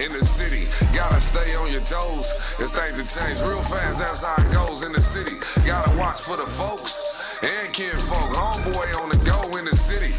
In the city, gotta stay on your toes. It's things to change real fast, that's how it goes. In the city, gotta watch for the folks and kinfolk. Homeboy on the go in the city.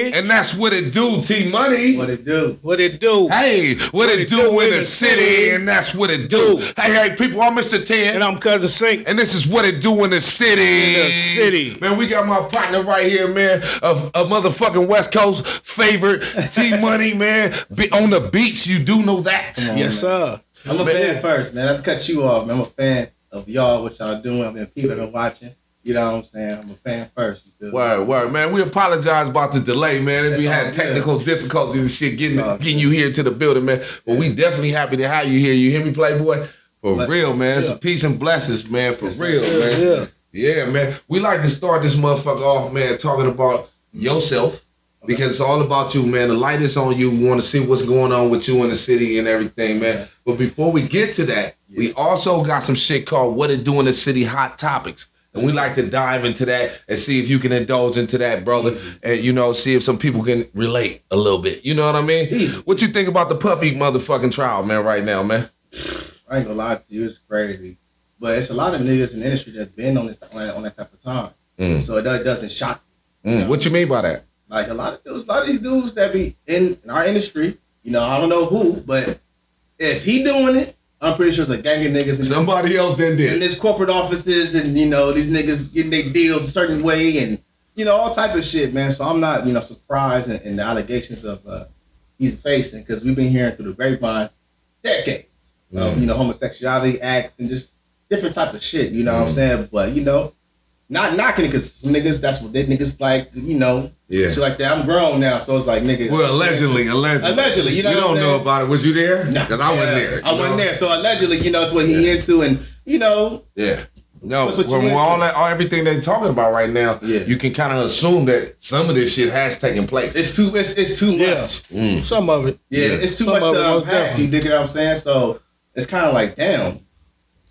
And that's what it do, T-Money. What it do? What it do? Hey, what it do in the city, and that's what it do. Hey, people, I'm Mr. 10. And I'm Cousin Sink. And this is what it do in the city. In the city. Man, we got my partner right here, man, of a motherfucking West Coast favorite, T-Money, man. On the beats, you do know that. Yes, man. Sir. I'm a fan first, man. Not to cut you off, man. I'm a fan of y'all, what y'all doing. I've been people have been watching. You know what I'm saying? I'm a fan first. Word, man. We apologize about the delay, man. We had technical difficulties and shit getting you here to the building, man. But we definitely happy to have you here. You hear me, Playboy? For real, man. It's a peace and blessings, man. For real, man. Yeah, man. We like to start this motherfucker off, man, talking about yourself. Because it's all about you, man. The light is on you. We want to see what's going on with you in the city and everything, man. But before we get to that, we also got some shit called What It Do in the City Hot Topics. And we like to dive into that and see if you can indulge into that, brother. And, you know, see if some people can relate a little bit. You know what I mean? What you think about the Puffy motherfucking trial, man, right now, man? I ain't gonna lie to you, it's crazy. But it's a lot of niggas in the industry that's been on that type of time. So it doesn't shock me. You know? What you mean by that? Like a lot of these dudes that be in our industry, you know, I don't know who, but if he doing it, I'm pretty sure it's a gang of niggas. Somebody else did. In these corporate offices, and you know these niggas getting their deals a certain way, and you know all type of shit, man. So I'm not surprised in the allegations of he's facing, because we've been hearing through the grapevine decades of homosexuality acts and just different type of shit. You know what I'm saying? But not knocking it, because some niggas, that's what they niggas like. Shit like that. I'm grown now, so it's like niggas. Well, allegedly. You know we don't know about it. Was you there? Because I wasn't there. I wasn't there. So allegedly, it's what he into, and Yeah. No, from everything they're talking about right now, you can kind of assume that some of this shit has taken place. It's too much. Some of it. It's too much to unpack. You dig what I'm saying? So it's kind of like, damn,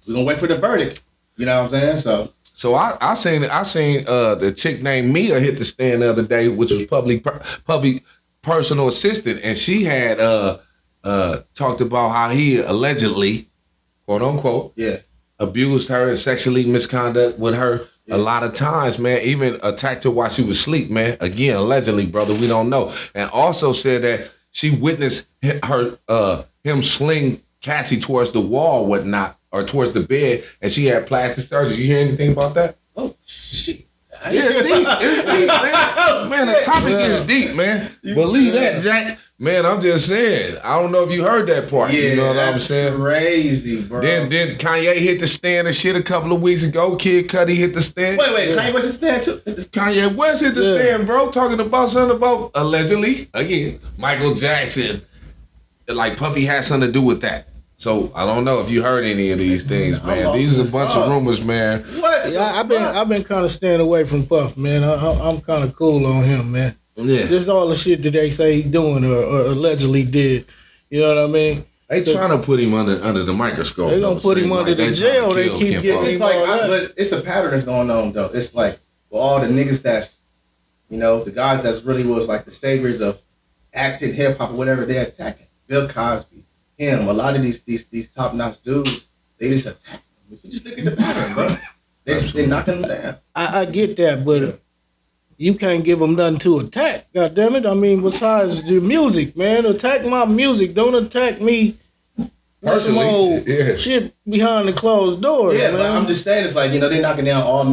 we're gonna wait for the verdict. You know what I'm saying? So I seen the chick named Mia hit the stand the other day, which was public personal assistant, and she had talked about how he allegedly, quote unquote, abused her and sexually misconduct with her a lot of times, man. Even attacked her while she was asleep, man. Again, allegedly, brother, we don't know. And also said that she witnessed him sling Cassie towards the wall, whatnot, or towards the bed, and she had plastic surgery. You hear anything about that? Oh, shit. Yeah, it's deep. It's deep, man. Man, the topic is deep, man. Believe that, Jack. Man, I'm just saying. I don't know if you heard that part. You know what I'm saying? Crazy, bro. Then Kanye hit the stand and shit a couple of weeks ago. Kid Cudi hit the stand. Wait. Kanye West hit the stand too? Kanye West hit the stand, bro. Talking about something about, allegedly, again, Michael Jackson. Like Puffy had something to do with that. So I don't know if you heard any of these things, man. These are a bunch of rumors, man. What? Yeah, I've been kind of staying away from Puff, man. I'm kind of cool on him, man. Yeah. This is all the shit that they say he doing or allegedly did. You know what I mean? They trying to put him under the microscope. They gonna put him under the jail. They keep getting it's him like, all that. but it's a pattern that's going on though. It's like for all the niggas that's, the guys that's really was like the saviors of acting, hip hop or whatever, they're attacking. Bill Cosby, him, a lot of these top notch dudes, they just attack them. If you just look at the pattern, bro, they're knocking them down. I get that, but you can't give them nothing to attack. God damn it! I mean, besides the music, man, attack my music. Don't attack me. Personally, shit behind the closed doors. Yeah, man. but I'm just saying, it's like they're knocking down all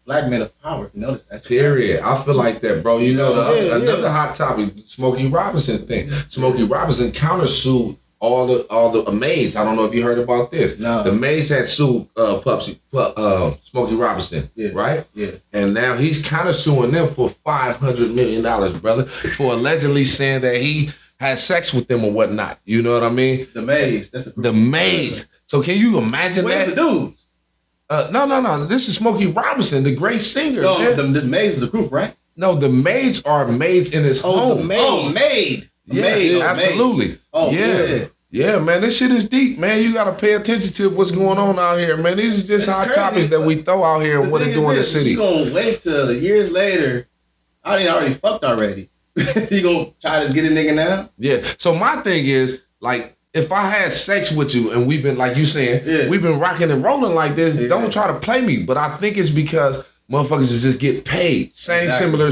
black men of power. If you notice that. Period. I feel like that, bro. Another hot topic, Smokey Robinson thing. Smokey Robinson countersued all the maids. I don't know if you heard about this. No. The maids had sued Smokey Robinson, right? Yeah. And now he's countersuing them for $500 million, brother, for allegedly saying that he had sex with them or whatnot. You know what I mean? The maids. That's the maids. So can you imagine that? Where's the dudes? No. This is Smokey Robinson, the great singer. No, the maids is a group, right? No, the maids are maids in his home. The maid. Yeah, absolutely. Maid. Oh, yeah. Yeah, man, this shit is deep, man. You got to pay attention to what's going on out here, man. These are just hot topics that we throw out here and what it do in the city. You gonna wait till years later? I didn't already fucked already. You gonna try to get a nigga now? Yeah. So my thing is, like, if I had sex with you and we've been, like you saying, we've been rocking and rolling like this, don't try to play me. But I think it's because motherfuckers just get paid. Same similar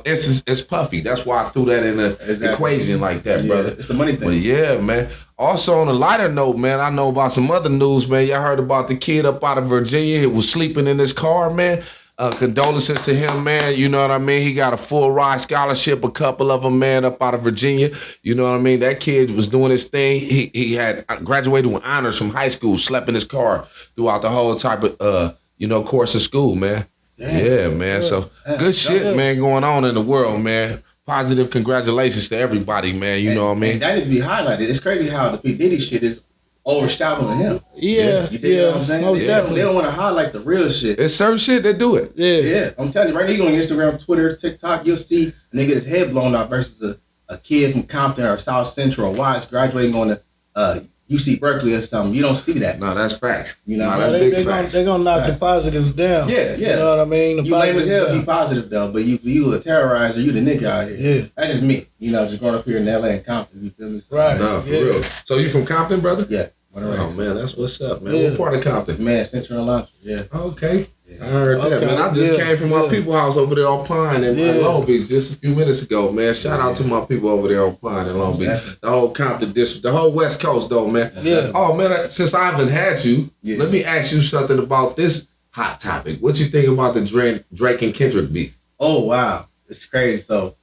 instance as Puffy. That's why I threw that in the equation like that, brother. It's a money thing. But yeah, man. Also on a lighter note, man, I know about some other news, man. Y'all heard about the kid up out of Virginia who was sleeping in his car, man. Condolences to him, man. You know what I mean? He got a full ride scholarship, a couple of them, man, up out of Virginia. You know what I mean? That kid was doing his thing. He had graduated with honors from high school, slept in his car throughout the whole type of, course of school, man. Damn. Yeah, man. So good shit, man, going on in the world, man. Positive congratulations to everybody, man. You know what I mean? That needs to be highlighted. It's crazy how the P. Diddy shit is overshadowing him. Yeah. You dig what I'm saying? Most definitely. They don't want to highlight the real shit. It's certain shit that do it. Yeah. I'm telling you, right now, you go on Instagram, Twitter, TikTok, you'll see a nigga get his head blown off versus a kid from Compton or South Central or Watts graduating on the UC Berkeley or something. You don't see that. No, that's facts. You know, that's big facts. They're going to knock the positives down. Yeah. You know what I mean? You lame as hell, be positive though, but you a terrorizer, you the nigga out here. Yeah. That's just me. You know, just growing up here in LA and Compton, you feel me? So, Right. No, for real. So you from Compton, brother? Yeah. Oh man, that's what's up, man. Yeah. What part of Compton? Man, Central and Launcher, yeah. Okay. I heard that, Okay. man. I just came from my people house over there on Pine in Long Beach just a few minutes ago, man. Shout out to my people over there on Pine in Long Beach. The whole Compton district, the whole West Coast, though, man. Yeah. Oh, man, since I haven't had you, let me ask you something about this hot topic. What you think about the Drake and Kendrick beef? Oh, wow. It's crazy. So,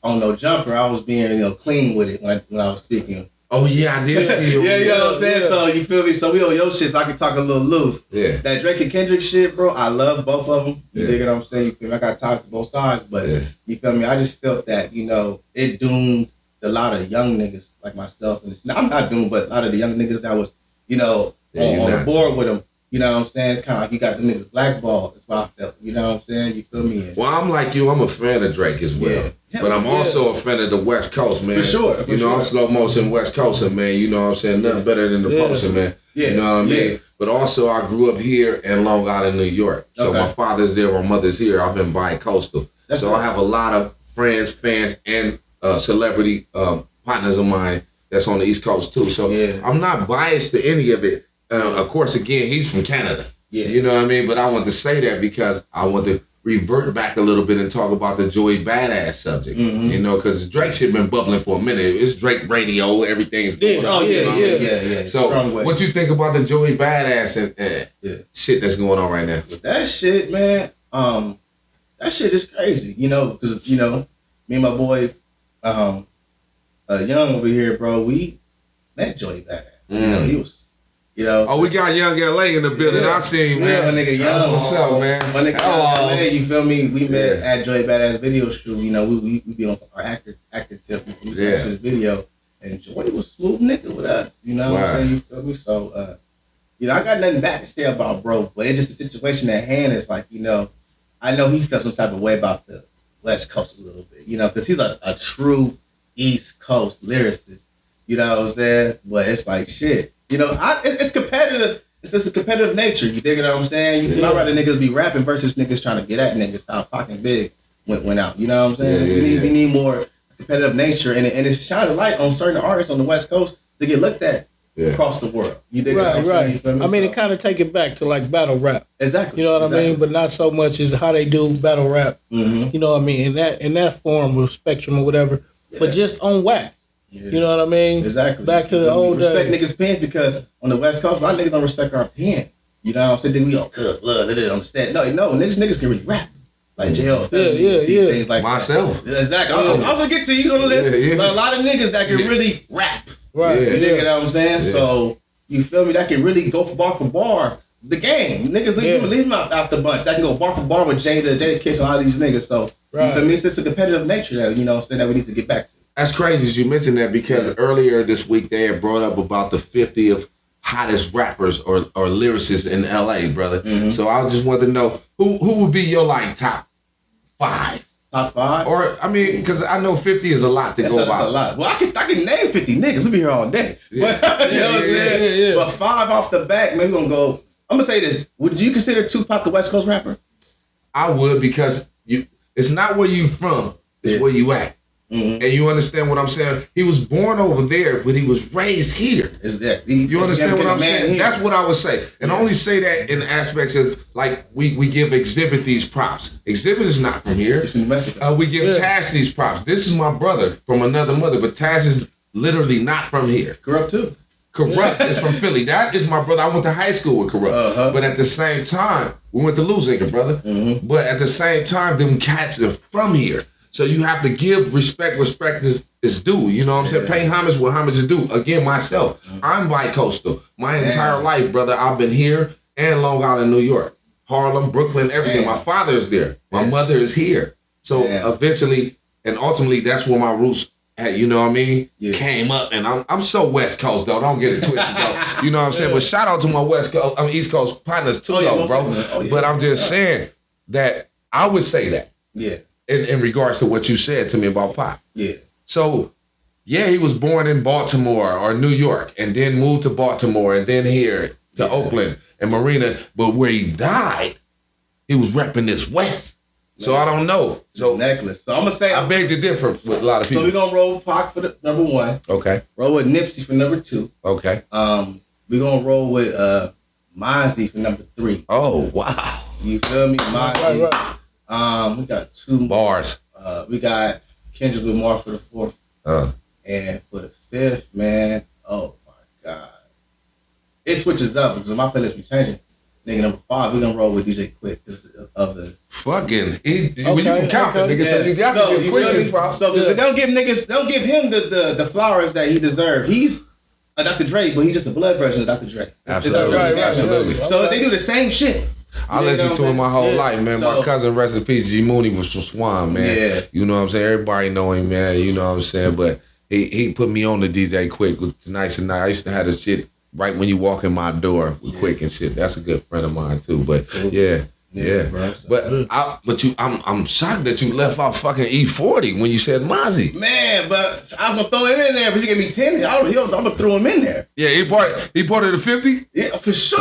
on No Jumper, I was being, clean with it when I was speaking. Oh, yeah, I did see you. Yeah, you know what I'm saying? So, you feel me? So, we on your shit, so I can talk a little loose. Yeah. That Drake and Kendrick shit, bro, I love both of them. You dig what I'm saying? You feel me? I got ties to both sides, but you feel me? I just felt that, it doomed a lot of young niggas like myself. And I'm not doomed, but a lot of the young niggas that was, on the board with them. You know what I'm saying? It's kind of like you got the niggas blackballed. That's what I felt. You know what I'm saying? You feel me? Well, I'm like you. I'm a fan of Drake as well. Yeah. But I'm also a fan of the West Coast, man. For sure. I'm slow motion West Coaster, man. You know what I'm saying? Nothing better than the potion, man. Yeah. You know what I mean? But also, I grew up here in Long Island, New York. So my father's there, my mother's here. I've been bi-coastal. So I have a lot of friends, fans, and celebrity partners of mine that's on the East Coast, too. So I'm not biased to any of it. Of course, again, he's from Canada. Yeah. You know what I mean? But I want to say that because I want to revert back a little bit and talk about the Joey Badass subject. Mm-hmm. Because Drake shit been bubbling for a minute. It's Drake radio, everything's going on. Yeah. So what you think about the Joey Badass and shit that's going on right now? That shit, man, that shit is crazy, because, me and my boy, Young over here, bro, we met Joey Badass. He was... Oh, we got Young LA in the building. I seen, man. My nigga Young. What's up, man? My nigga Young LA, you feel me? We met at Joey Badass video shoot. We be on our actor tip. We watched this video, and Joey was smooth nigga with us. You know what I'm saying? You feel me? So, I got nothing bad to say about bro, but it's just the situation at hand. Is like, I know he felt some type of way about the West Coast a little bit, because he's a true East Coast lyricist. You know what I'm saying? But it's like shit. It's competitive. It's just a competitive nature. You dig what I'm saying? I'd rather niggas be rapping versus niggas trying to get at niggas. How fucking big went out. You know what I'm saying? We need more competitive nature, and it shines a light on certain artists on the West Coast to get looked at across the world. You dig what I'm saying? You feel me? I mean, it kind of take it back to like battle rap. Exactly. You know what I mean? But not so much as how they do battle rap. Mm-hmm. You know what I mean? In that form or spectrum or whatever. But just on wax. Yeah. You know what I mean? Exactly. Back to the old days. Respect niggas' pens because on the West Coast, a lot of niggas don't respect our pen. You know what I'm saying? Then we all love it on the set. No, niggas can really rap. Like jail, these things like myself. That. Exactly. I was gonna get to you on the list. A lot of niggas that can really rap. Right. You dig what I'm saying? Yeah. So you feel me? That can really go for bar. The game. Niggas leave him out the bunch. That can go bar for bar with Jada Kiss and all these niggas. So you feel me? It's just a competitive nature that that we need to get back to. That's crazy as you mentioned that because earlier this week they had brought up about the 50 of hottest rappers or lyricists in LA, brother. Mm-hmm. So I just wanted to know who would be your top 5? Top 5? Or I mean, because I know 50 is a lot to go by. That's a lot. Well, I can name 50 niggas. We'll be here all day. Yeah. But, you know what I'm saying? Yeah. But 5 off the back, maybe we're gonna go. I'm gonna say this. Would you consider Tupac the West Coast rapper? I would because it's not where you from, it's where you at. And you understand what I'm saying? He was born over there, but he was raised here. Is that you understand what I'm saying? That's what I would say. And I only say that in aspects of, like, we give Exhibit these props. Exhibit is not from here. We give Tash these props. This is my brother from another mother, but Tash is literally not from here. Corrupt too. Corrupt is from Philly. That is my brother. I went to high school with Corrupt. But at the same time, we went to Luzinga, brother. But at the same time, them cats are from here. So you have to give respect. Respect is due. You know what I'm saying? Pay homage where homage is due. Again, myself, I'm bi-coastal. My entire life, brother, I've been here and Long Island, New York. Harlem, Brooklyn, everything. My father is there. My mother is here. So eventually and ultimately, that's where my roots had, you know what I mean? Came up, and I'm so West Coast, though. Don't get it twisted, though. You know what I'm saying? But shout out to my East Coast partners, too, though, bro. But I'm just saying that I would say that. In regards to what you said to me about Pop. So, he was born in Baltimore or New York, and then moved to Baltimore, and then here to Oakland and Marina. But where he died, he was repping this West. So I don't know. So necklace. So I'm gonna say I beg to differ with a lot of people. So we're gonna roll with Pac for the number 1. Okay. Roll with Nipsey for number 2. Okay. We're gonna roll with Mozzie for number 3. Oh wow. You feel me? Mozzie. Right. We got 2 bars. We got Kendrick Lamar for the 4th. And for the 5th, man, oh my God. It switches up because my playlist be changing. Nigga, number 5, we're gonna roll with DJ Quick because of the fucking. When you from Compton, nigga, so you got to get Quick. So they don't give him the flowers that he deserves. He's a Dr. Dre, but he's just a blood version of Dr. Dre. Absolutely, absolutely. So they do the same shit. I listened to him my whole life, man. So, my cousin, rest in peace, G Mooney, was from Swan, man. You know what I'm saying? Everybody know him, man. You know what I'm saying? But he put me on the DJ Quick with Tonight's the Night. I used to have the shit right when you walk in my door with Quick and shit. That's a good friend of mine too. But bro, but I'm shocked that you left off fucking E40 when you said Mozzie. Man, but I was gonna throw him in there, but you gave me 10. I'm gonna throw him in there. Yeah, he part of the 50? Yeah, for sure.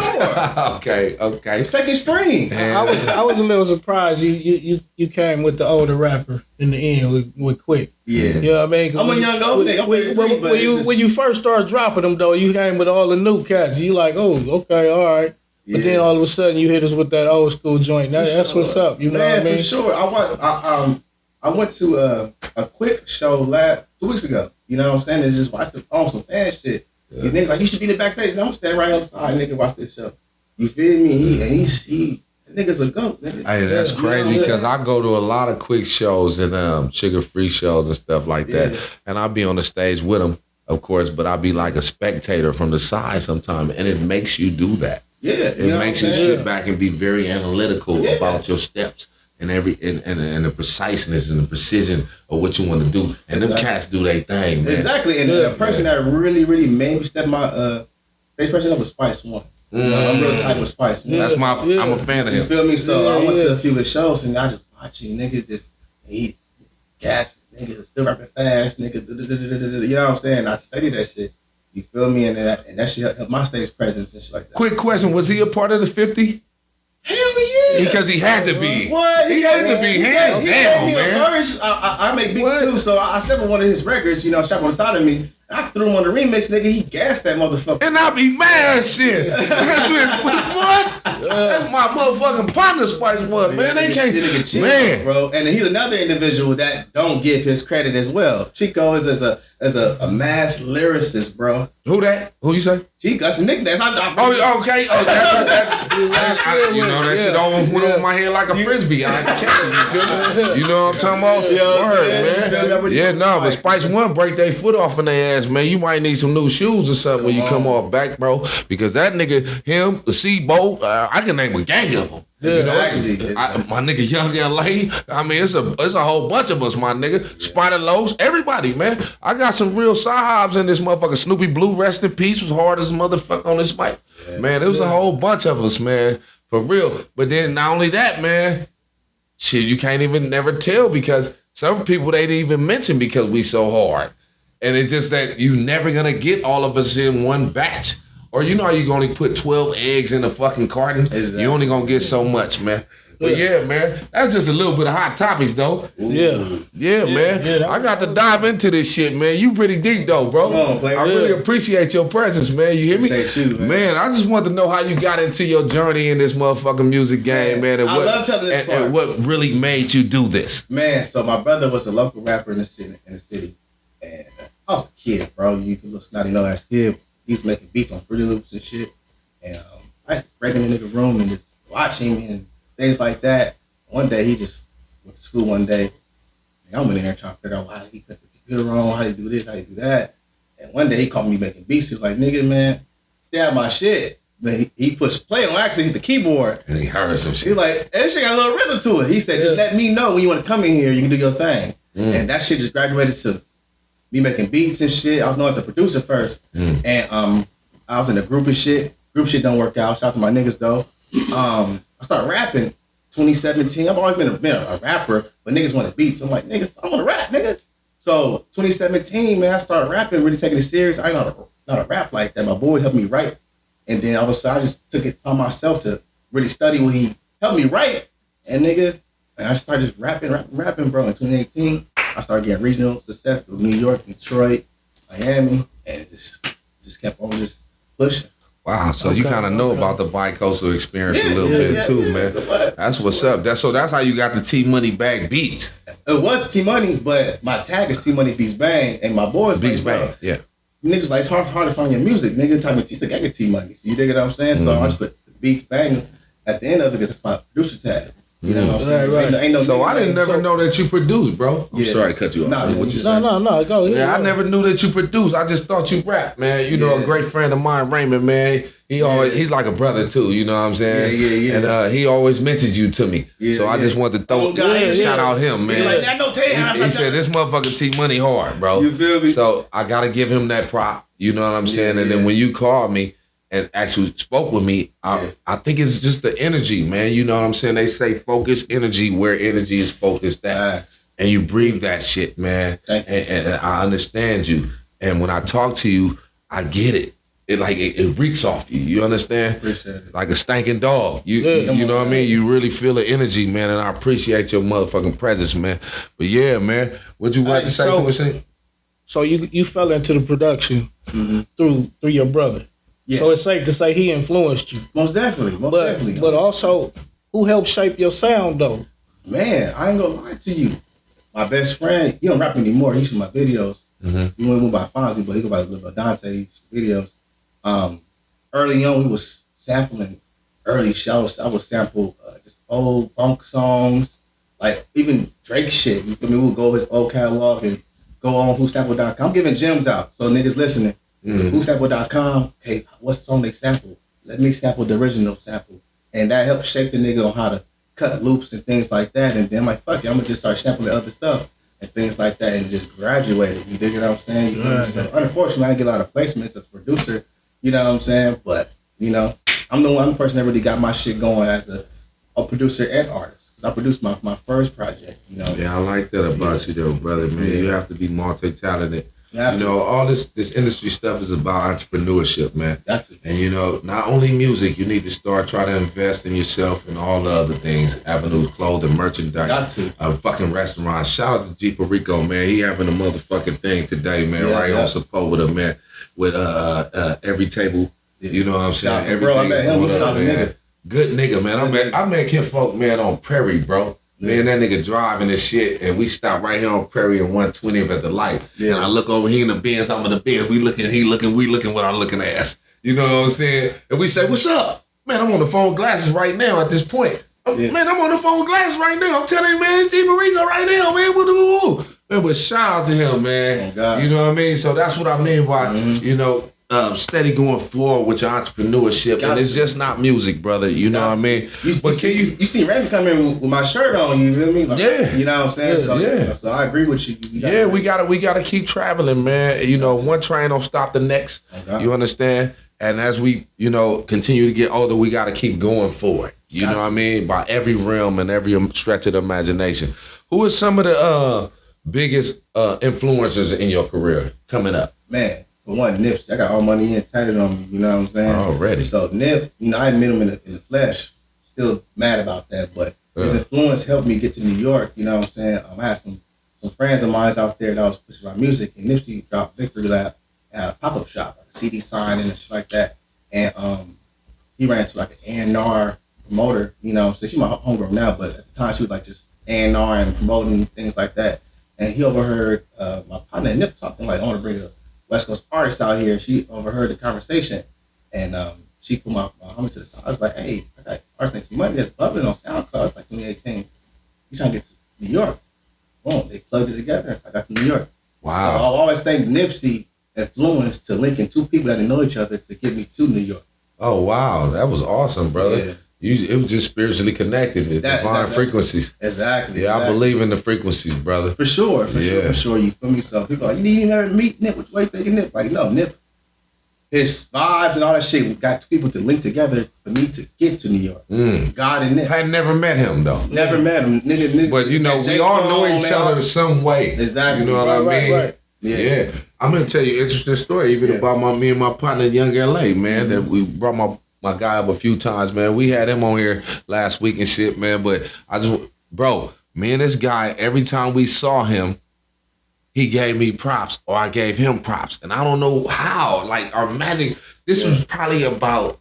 Okay. Second string. I was a little surprised you came with the older rapper in the end with Quick. Yeah. You know what I mean? I'm a young old nigga. When you first started dropping them though, you came with all the new cats. You like, oh, okay, all right. But then all of a sudden you hit us with that old school joint. That's what's up. You know what I mean? For sure. I went to a Quick show 2 weeks ago. You know what I'm saying? And just watched on some fan shit. These niggas like, you should be in the backstage. And I'm standing right on the side, nigga, watch this show. You feel me? He nigga's a goat. Nigga. Hey, that's crazy because I go to a lot of Quick shows and Sugar Free shows and stuff like that. And I'll be on the stage with them, of course, but I'll be like a spectator from the side sometimes. And it makes you do that. It makes you sit back and be very analytical about your steps and and the preciseness and the precision of what you want to do. And them cats do their thing, man. Exactly. And the person that really, really made me step my stage person up was Spice One. I'm real tight with Spice. That's I'm a fan of him. You feel me? So I went to a few of the shows and I just watching niggas just eat gas, niggas still rapping fast, niggas. You know what I'm saying? I studied that shit. You feel me? And that shit helped my stage presence and shit like that. Quick question: was he a part of the 50? Hell yeah! Because he had to be. What? He had to be. Hands down, man. I make beats too, so I sampled one of his records. You know, strap on the side of me. I threw him on the remix, nigga. He gassed that motherfucker. And I be mad shit. What? That's my motherfucking partner, Spice One, man. They can't, man, bro. And he's another individual that don't give his credit as well. Chico is as a mass lyricist, bro. Who that? Who you say? Chico, that's a nickname. Okay. Oh, that's you know that shit almost went over my head like a frisbee. I can't. You feel me? You know what I'm talking about? Word, man. Yeah, no, but Spice One break their foot off in their ass, man. You might need some new shoes or something when you come off back, bro. Because that nigga, him, the C-Bo, I can name a gang of them. You know, my nigga Young LA. I mean, it's a whole bunch of us, my nigga. Spider Lowe's, everybody, man. I got some real sahibs in this motherfucker. Snoopy Blue, rest in peace, was hard as a motherfucker on this mic. Man, it was a whole bunch of us, man, for real. But then not only that, man, shit, you can't even never tell because some people they didn't even mention because we so hard. And it's just that you never gonna get all of us in one batch. Or you know how you only put 12 eggs in a fucking carton? Exactly. You only gonna get so much, man. But yeah, man, that's just a little bit of hot topics, though. Yeah, man. Yeah, I got to dive into this shit, man. You pretty deep, though, bro. Come on, player. I really appreciate your presence, man. You hear me? Appreciate you, man. I just want to know how you got into your journey in this motherfucking music game, man. And I love telling this part. and what really made you do this. Man, so my brother was a local rapper in the city. And I was a kid, bro. You can look snotty know ass kid. He was making beats on Fruity Loops and shit. And I used to break in the nigga room and just watch him and things like that. One day he just went to school one day. And I went in there trying to figure out how he put the computer on, how he do this, how he do that. And one day he called me making beats. He was like, nigga, man, stay out of my shit. But he pushed play on accident, hit the keyboard. And he heard some He shit. like, and this shit got a little rhythm to it. He said, just let me know when you want to come in here, you can do your thing. And that shit just graduated to me making beats and shit. I was known as a producer first. And I was in a group of shit. Group shit don't work out. Shout out to my niggas though. I started rapping 2017. I've always been a rapper, but niggas wanted beats. I'm like, nigga, I want to rap, nigga. So 2017, man, I started rapping, really taking it serious. I ain't know how to rap like that. My boys helped me write. And then all of a sudden, I just took it upon myself to really study what he helped me write. And nigga, and I started just rapping, bro. In 2018, I started getting regional success with New York, Detroit, Miami, and it just kept on just pushing. Wow, so you kind of know about the bi-coastal experience a little bit too, man. That's what's up. That's how you got the T Money Bag Beats. It was T Money, but my tag is T Money Beats Bang, and my boys Beats like, Bang, yeah. Niggas like, it's hard to find your music, nigga. Type of T, I get T Money. So you dig what I'm saying? So I just put Beats Bang at the end of it because it's my producer tag. You know what I'm saying? Right. Ain't no So I didn't never know that you produced, bro. I'm Yeah. sorry to cut you off. Nah, What you man. saying? No, go ahead. Yeah, I never knew that you produced. I just thought you rap, man. You know, a great friend of mine, Raymond, man. He's like a brother too. You know what I'm saying? Yeah. And he always mentioned you to me. Yeah, so I just wanted to throw shout out him, man. He like, I know Tay. He said this motherfucker T Money hard, bro. You feel me? So I gotta give him that prop. You know what I'm saying? And then when you called me and actually spoke with me, I think it's just the energy, man. You know what I'm saying? They say focus energy where energy is focused at. And you breathe that shit, man. And I understand you. And when I talk to you, I get it. It reeks off you. You understand? Appreciate it. Like a stinking dog. You know what I mean? You really feel the energy, man. And I appreciate your motherfucking presence, man. But yeah, man. What you want to say to us? So you fell into the production through your brother. Yeah. So it's safe to say he influenced you. Most definitely. But also, who helped shape your sound though? Man, I ain't gonna lie to you. My best friend, he don't rap anymore. He shoot my videos. He went by Fonzie, but he go by Lil Dante videos. Early on, we was sampling early shows. I would sample just old funk songs, like even Drake shit. You feel me? We'll go his old catalog and go on whosample.com. I'm giving gems out, so niggas listening. Whosample.com, hey, what song they sample? Let me sample the original sample. And that helped shape the nigga on how to cut loops and things like that. And then I'm like, fuck it, I'm gonna just start sampling other stuff and things like that and just graduated. You dig what I'm saying? You know? So unfortunately, I didn't get a lot of placements as a producer. You know what I'm saying? But, you know, I'm the person that really got my shit going as a producer and artist. Because I produced my first project, you know. Yeah, I like that about you though, brother, man. You have to be multi-talented. You know, all this industry stuff is about entrepreneurship, man. And you know, not only music, you need to start trying to invest in yourself and all the other things, avenues, clothing, merchandise, fucking restaurants. Shout out to G Perico, man. He having a motherfucking thing today, man, on Sepulveda, man, with every table. You know what I'm saying? Everything is going up, man. Good nigga, man. I met Kid Folk, man, on Prairie, bro. Me and that nigga driving this shit, and we stop right here on Prairie and 120th at the light. And I look over here in the Benz, I'm in the Benz. We looking with our looking ass. You know what I'm saying? And we say, what's up? Man, I'm on the phone glasses right now at this point. Man, I'm on the phone glasses right now. I'm telling you, man, it's G Perico right now, man. Man, but shout out to him, man. You know what I mean? So that's what I mean by, you know, steady going forward with your entrepreneurship, and it's just not music, brother. You know what I mean? You see Raymond come in with my shirt on. You feel me? Like, you know what I'm saying? So I agree with you. We gotta keep traveling, man. You know, one train don't stop the next. You understand? And as we, you know, continue to get older, we gotta keep going forward. You know what I mean? By every realm and every stretch of the imagination. Who are some of the biggest influencers in your career coming up? Man. For one, Nipsey, I got all money in tatted on me, you know what I'm saying? Already. So Nip, you know, I met him in the flesh. Still mad about that, but His influence helped me get to New York. You know what I'm saying? I had some friends of mine out there that was pushing my music, and Nipsey dropped Victory Lap at a pop-up shop, like a CD signing and shit like that. And he ran into like an A&R promoter. You know, so she's my homegirl now, but at the time she was like just A&R and promoting things like that. And he overheard my partner Nip talking like, I want to bring a West Coast artist out here. She overheard the conversation, and she put my homie to the side. I was like, hey, I got artist named Money that's bubbling on SoundCloud. It's like 2018. You trying to get to New York? Boom, they plugged it together. So I got to New York. Wow. So I'll always thank Nipsey influence to linking two people that didn't know each other to get me to New York. Oh wow, that was awesome, brother. Yeah. It was just spiritually connected. It's divine frequencies. Exactly. Yeah, I believe in the frequencies, brother. For sure. You feel me? So people are like, you never meet Nip. Which way you thinking Nip? Like, no, Nip. His vibes and all that shit got people to link together for me to get to New York. God and Nip. I had never met him though. Never met him. Nigga, but you know, we all know each other in some way. Exactly. You know what I mean? Right. Yeah. I'm gonna tell you an interesting story, even about me and my partner in Young LA, man. That we brought my guy up a few times, man. We had him on here last week and shit, man. But me and this guy, every time we saw him, he gave me props or I gave him props. And I don't know how. Like our magic, this was probably about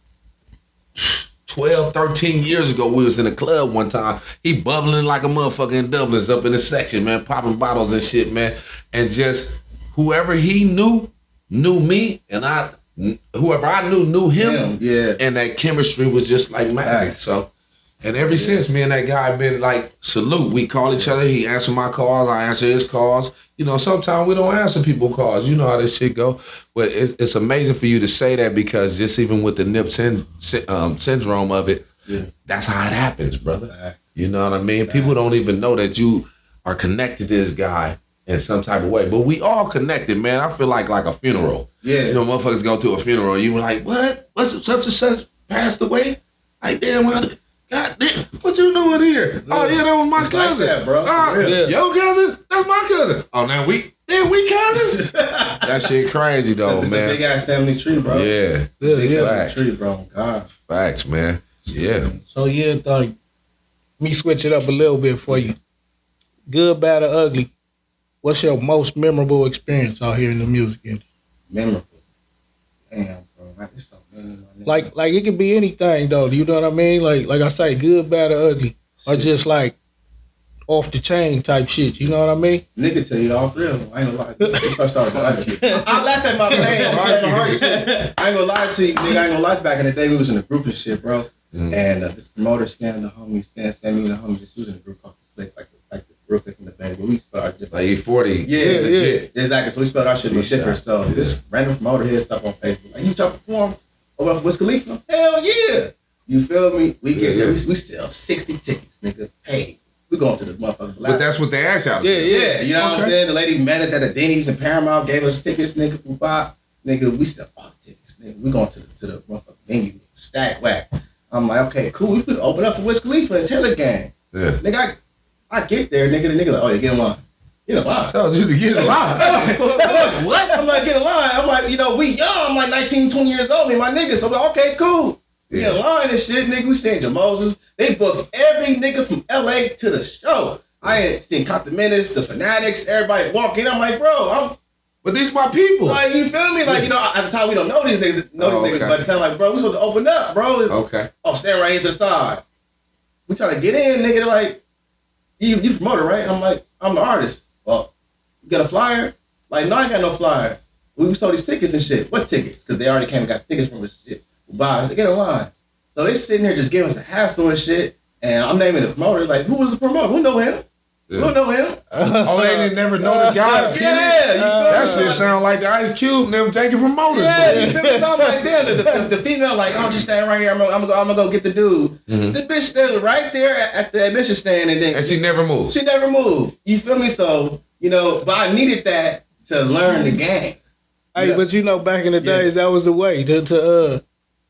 12, 13 years ago. We was in a club one time. He bubbling like a motherfucker in Dublin's up in the section, man, popping bottles and shit, man. And just whoever he knew me, and whoever I knew him. Yeah. And that chemistry was just like magic. Right. So, and ever since, me and that guy been like salute. We call each other. He answer my calls. I answer his calls. You know, sometimes we don't answer people's calls. You know how this shit go. But it's amazing for you to say that because just even with the Nip syndrome of it, that's how it happens, brother. You know what I mean? People don't even know that you are connected to this guy in some type of way. But we all connected, man. I feel like a funeral. Yeah. You know, motherfuckers go to a funeral. You were like, what? What's such and such passed away? Like, damn, God damn, what you doing here? Yeah. Oh, yeah, that was my cousin. Like that, bro. Your cousin? That's my cousin. Oh, now we cousins? That shit crazy, though, it's man. It's a big-ass family tree, bro. Yeah. Big Facts. family tree, bro. God. Facts, man. Yeah. So, let me switch it up a little bit for you. Good, bad, or ugly, what's your most memorable experience out here in the music industry? Memorable? Damn, bro. It's so Like it could be anything though. You know what I mean? Like I say, good, bad, or ugly, or just like off the chain type shit. You know what I mean? Nigga tell you all three of them. I ain't gonna lie. If I started I laugh at my pain. I ain't gonna lie to you, nigga. I ain't gonna lie. Back in the day, we was in a group and shit, bro. And this promoter scanned the homies, scanned me and the homies. Just was in a group called Click, like the real Click in the band. But we spelled our different. Like E40. Yeah, exactly. So we spelled our shit a little different. So this random promoter hit stuff on Facebook. Like, you trying to perform over Wiz Khalifa? Hell yeah! You feel me? We get there. We sell 60 tickets, nigga. Hey, we going to the motherfucking. But that's what they asked y'all. Yeah. You know what I'm saying? The lady met us at a Denny's in Paramount, gave us tickets, nigga. For $5, nigga. We still bought tickets, nigga. We going to the motherfucking venue, stack whack. I'm like, okay, cool. We could open up for Wiz Khalifa and Taylor Gang. Yeah. Nigga, I get there, nigga. The nigga like, oh yeah, get in line. Get in line. Told you to get in line. What? I'm like, get in line. I'm like, we young. I'm like 19, 20 years old. Me and my niggas. So I'm like, okay, cool. We in line and shit, nigga. We seen Moses. They booked every nigga from LA to the show. I ain't seen Compton Menace, the Fanatics, everybody walking. I'm like, bro, but these my people. Like, you feel me? Like, you know, at the time we don't know these niggas, but it sound like, bro, we supposed to open up, bro. Okay. Oh, stand right here to the side. We trying to get in, nigga. They're like, you promoter, right? I'm like, I'm the artist. Well, you got a flyer? Like, no, I ain't got no flyer. We sold these tickets and shit. What tickets? Because they already came and got tickets from us shit. We buy us. They get in line. So they sitting there just giving us a hassle and shit. And I'm naming the promoter. Like, who was the promoter? Who know him? Yeah. Who know him? Oh, they didn't never know the guy. Yeah, that shit sound like the Ice Cube and them taking promoters. Yeah, you feel me? Something like that. The female like, oh, just stand right here. I'm gonna go get the dude. Mm-hmm. The bitch stood right there at the admission stand, and she never moved. She never moved. You feel me? So, you know, but I needed that to learn the game. Hey, but you know, back in the days, that was the way to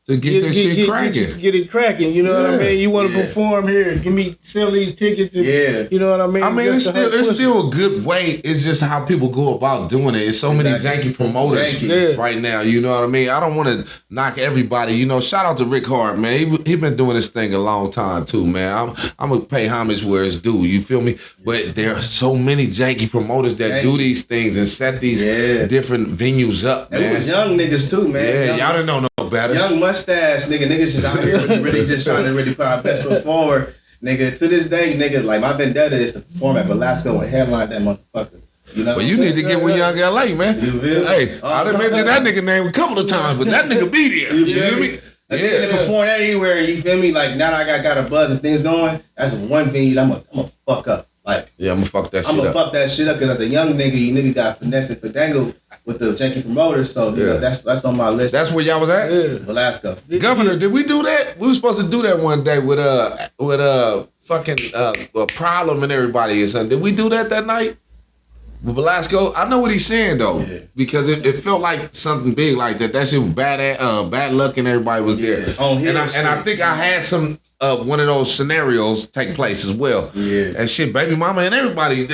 to get this shit cracking. Get it cracking, you know what I mean? You want to perform here, sell these tickets, and, you know what I mean? I mean, it's still a good way. It's just how people go about doing it. It's so many janky promoters right now, you know what I mean? I don't want to knock everybody, you know. Shout out to Rick Hart, man. He been doing this thing a long time too, man. I'm going to pay homage where it's due, you feel me? But there are so many janky promoters that do these things and set these different venues up, man. It was young niggas too, man. Yeah, y'all didn't know no better. Young mustache, niggas just out here really just trying to really put our best foot forward. Nigga, to this day, nigga, like my vendetta is to perform at Velasco and headline that motherfucker. You know? Well, you need to get with Young LA, man. You feel? Hey, I done mentioned that nigga name a couple of times, but that nigga be there. You feel me? They perform everywhere, you feel me? Like now that I got a buzz and things going, that's one venue that I'm gonna fuck up. Like, I'm gonna fuck that shit up. I'm gonna fuck that shit up because as a young nigga, you nigga got finessed and fandangled with the janky promoters, so you know, that's on my list. That's where y'all was at? Velasco. Governor, did we do that? We were supposed to do that one day with fucking Problem and everybody or something. Did we do that night? With Velasco? I know what he's saying though. Because it felt like something big like that. That shit was bad luck and everybody was there. And I think I had some one of those scenarios take place as well. And shit, baby mama and everybody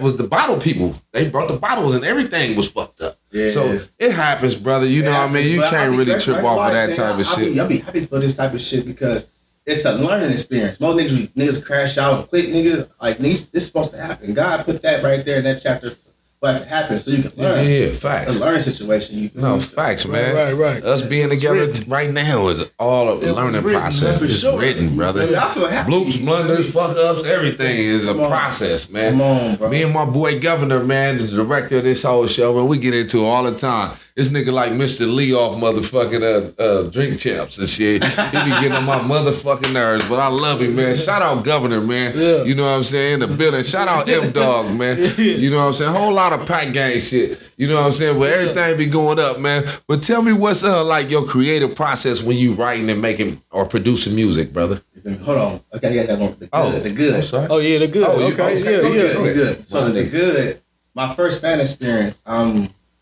was the bottle people. They brought the bottles and everything was fucked up. So it happens, brother. You know what I mean? You can't really trip off of that type of shit. I'll be happy for this type of shit because it's a learning experience. Most niggas crash out and quit, nigga. Like, this is supposed to happen. God put that right there in that chapter. But it happens so you can learn. Yeah, facts. A learning situation. You feel me? Facts, man. Right. Us being together right now is all a learning process. It's written, brother. I feel happy. Bloops, blunders, fuck ups, everything is a process, man. Come on, bro. Me and my boy Governor, man, the director of this whole show, man, we get into it all the time. This nigga like Mr. Lee off motherfucking drink champs and shit. He be getting on my motherfucking nerves, but I love him, man. Shout out Governor, man. You know what I'm saying? The building. Shout out M-Dog, man. You know what I'm saying? Whole lot of pack gang shit. You know what I'm saying? But everything be going up, man. But tell me what's like your creative process when you writing and making or producing music, brother? Hold on. Okay, I got that one. The good. I'm sorry. Oh yeah, the good. Okay. The good. So the good. My first fan experience,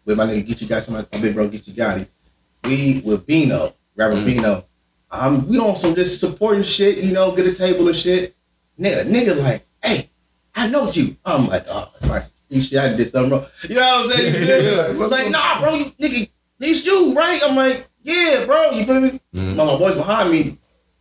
with my nigga Geechee Gotti, my big bro Geechee Gotti. We with Bino, rapper Bino. We on some just supporting shit, you know, get a table and shit. Nigga like, hey, I know you. I'm like, oh Christ, shit, I did something wrong. You know what I'm saying? I was like, nah, bro, nigga, it's you, right? I'm like, yeah, bro, you feel me? My boys behind me.